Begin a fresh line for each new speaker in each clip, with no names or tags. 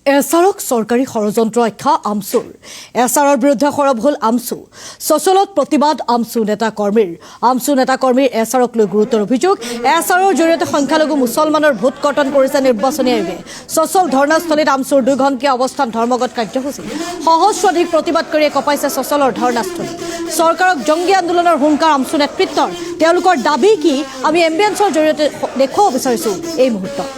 এছাৰক চৰকাৰী ষড়যন্ত্ৰ আখ্যা আমচুৰ এছাৰৰ বিৰুদ্ধে সৰব হ'ল আমচু ছচলত প্ৰতিবাদ আমচু নেতা কৰ্মীৰ এছাৰক লৈ গুৰুতৰ অভিযোগ এছাৰৰ জৰিয়তে সংখ্যালঘু মুছলমানৰ ভোট কৰ্তন কৰিছে নিৰ্বাচনী আয়োগে ছচল ধৰ্ণাস্থলীত আমচুৰ 2 ঘণ্টীয়া অৱস্থান ধৰ্মগত কাৰ্যসূচী সহস্ৰাধিক প্ৰতিবাদকাৰীয়ে কপাইছে ছচলৰ ধৰ্ণাস্থলী চৰকাৰক জংগী আন্দোলনৰ হুংকাৰ আমচু নেতৃত্বৰ তেওঁলোকৰ দাবী কি আমি এম্বিয়েন্সৰ জৰিয়তে দেখুৱাব বিচাৰিছো এই মুহূৰ্তত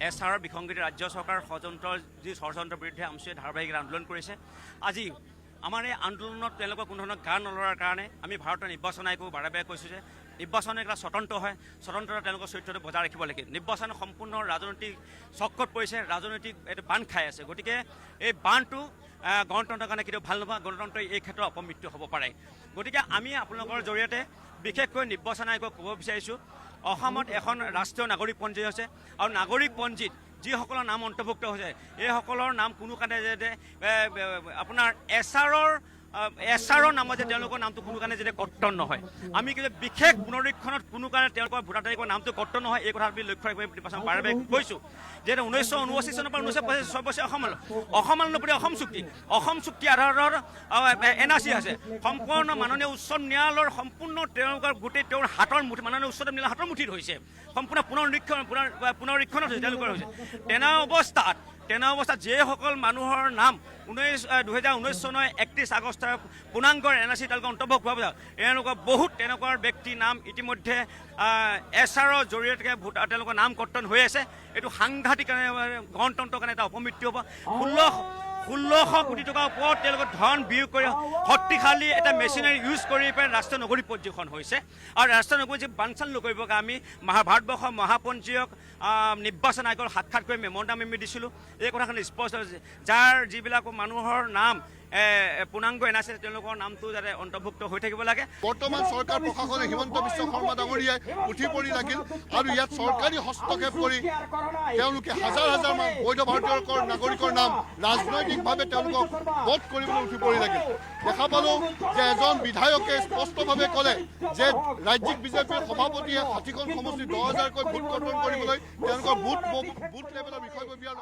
এছাৰৰ বিসংগতি ৰাজ্য চৰকাৰৰ ষড়যন্ত্ৰৰ বিৰুদ্ধে আমচুৱে ধাৰাবাহিক আন্দোলন কৰিছে আজি আমাৰ এই আন্দোলনত তেওঁলোকৰ কোনো ধৰণৰ গান নলৰাৰ কাৰণে আমি ভাৰতৰ নিৰ্বাচন আয়োগক বাৰে বাৰে কৈছোঁ যে নিৰ্বাচন এটা স্বতন্ত্ৰ হয় স্বতন্ত্ৰতা তেওঁলোকৰ চৰিত্ৰটো বজাই ৰাখিব লাগে নিৰ্বাচন সম্পূৰ্ণ ৰাজনৈতিক চক্ৰত পৰিছে ৰাজনৈতিক এইটো বান্ধ খাই আছে গতিকে এই বান্ধটো গণতন্ত্ৰৰ কাৰণে কেতিয়াও ভাল নহয় গণতন্ত্ৰই এই ক্ষেত্ৰত অপমৃত্যু হ'ব পাৰে গতিকে আমি আপোনালোকৰ জৰিয়তে বিশেষকৈ নিৰ্বাচন আয়োগক ক'ব বিচাৰিছোঁ অসমত এখন ৰাষ্ট্ৰীয় নাগৰিকপঞ্জী আছে আৰু নাগৰিকপঞ্জীত যিসকলৰ নাম অন্তৰ্ভুক্ত হৈছে এইসকলৰ নাম কোনো কাৰণে যে আপোনাৰ এছাৰৰ নামত যে তেওঁলোকৰ নামটো কোনো কাৰণে যেতিয়া কৰ্তন নহয় আমি কিন্তু বিশেষ পুনৰীক্ষণত কোনো কাৰণে তেওঁলোকৰ ভোটাৰ তালিকাৰ নামটো কৰ্তন নহয় এই কথা আমি লক্ষ্য ৰাখিব নিৰ্বাচন বাৰে বাৰে কৈছোঁ যিহেতু 1979 চনৰ পৰা 1985 বছৰ অসম নপৰি অসম চুক্তি আধাৰত NRC আছে সম্পূৰ্ণ মাননীয় উচ্চ ন্যায়ালয়ৰ সম্পূৰ্ণ তেওঁলোকৰ গোটেই তেওঁৰ হাতৰ মুঠি মাননীয় উচ্চতম ন্যায়ালয়ৰ হাতৰ মুঠিত হৈছে সম্পূৰ্ণ পুনৰীক্ষণত হৈছে তেওঁলোকৰ হৈছে তেনে অৱস্থাত যিসকল মানুহৰ নাম 2019 চনৰ 31 আগষ্টৰ পূৰ্ণাংগৰ NRC তেওঁলোকৰ অন্তৰ্ভুক্ত হোৱাৰ পিছত এওঁলোকৰ বহুত তেনেকুৱা ব্যক্তিৰ নাম ইতিমধ্যে এছাৰৰ জৰিয়তে তেওঁলোকৰ নাম কৰ্তন হৈ আছে এইটো সাংঘাতিক গণতন্ত্ৰৰ কাৰণে এটা অপমৃত্যু হ'ব 1600 কোটি টকাৰ ওপৰত তেওঁলোকৰ ধন বিয়োগ কৰি শক্তিশালী এটা মেচিনাৰী ইউজ কৰি পেলাই ৰাষ্ট্ৰীয় নগৰী পঞ্জীখন হৈছে আৰু ৰাষ্ট্ৰীয় নগৰী বানচাল নকৰিবৰ কাৰণে আমি ভাৰতবৰ্ষৰ মহাপঞ্জীয়ক নিৰ্বাচন আয়োগৰ সাক্ষাৎ কৰি মেম'ৰেণ্ডাম আমি দিছিলোঁ এই কথাখিনি স্পষ্ট যাৰ যিবিলাক মানুহৰ নাম পূৰ্ণাংগ NRC তেওঁলোকৰ নামটো যাতে অন্তৰ্ভুক্ত হৈ থাকিব লাগে
বৰ্তমান চৰকাৰ প্ৰশাসনে হিমন্ত বিশ্ব শৰ্মা ডাঙৰীয়াই উঠি পৰি লাগিল আৰু ইয়াত চৰকাৰী হস্তক্ষেপ কৰি তেওঁলোকে হাজাৰ হাজাৰ বৈধ ভাৰতীয় নাগৰিকৰ নাম ৰাজনৈতিকভাৱে তেওঁলোকক বধ কৰিবলৈ উঠি পৰি লাগিল দেখা পালোঁ যে এজন বিধায়কে স্পষ্টভাৱে ক'লে যে ৰাজ্যিক বিজেপিৰ সভাপতিয়ে 60খন সমষ্টি 10,000কৈ ভোট কৰ্তন কৰিবলৈ তেওঁলোকৰ বুথ লেভেলৰ বিষয়ববীয়া